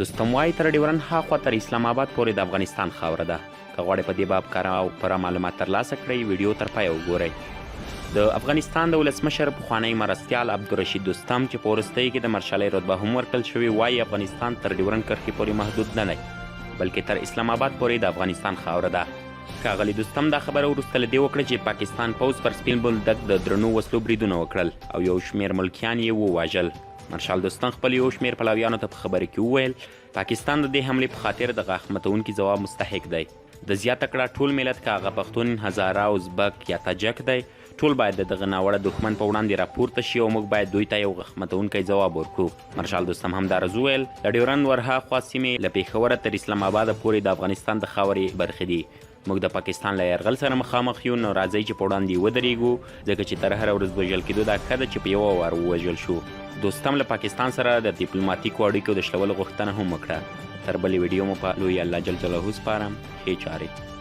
دوستم وایي تر ډیورن هاخوا تر اسلام آباد پورې د افغانستان خاوره ده. که غواړئ په دې باب کره او پوره معلومات ترلاسه کړئ ویډیو تر پایه وګورئ. د افغانستان د ولسمشر پخوانی مرستیال عبدالرشید دوستم چې په وروستیو کې د مارشالۍ رتبه هم ورکړل شوې وایي افغانستان تر ډیورن کرښې پورې محدود نه دی بلکې تر اسلام آباد پورې د افغانستان خاوره ده. ښاغلي دوستم دا خبره وروسته له دې وکړه چې پاکستان پوځ پر سپین بولدک د درنو وسلو بریدونه وکړل او یو شمېر ملکیان یې وواژل. مارشال دوستم خپل یو شمېر پلویانو ته په خبره کې وویل پاکستان د دې حملې په خاطر د غاښ ماتونکي ځواب مستحق دی. د زیاته کړه ټول ملت که هغه پښتون، هزاره، ازبک یا تاجک دی ټول باید د دغه ناوړه دښمن په وړاندې راپورته شي او موږ باید دوی ته یو غاښ ماتونکی ځواب ورکړو. مارشال دوستم همداراز وویل د ډیورن ورهاخوا سیمې له پېښوره تر اسلام آباده پورې د افغانستان د خاورې برخې دي. موږ د پاکستان له یرغل سره مخامخ یو نو راځئ چې په وړاندې ودرېږو ځکه چې تر هره ورځ وژل کېدو دا ښه ده چې په یوه وار ووژل شو. دوستم له پاکستان سره د ډیپلوماتیکو اړیکو د شلولو غوښتنه هم وکړه. تر بلې ویډیو مو په لوی الله جل جلاله سپارم. ښې چارې.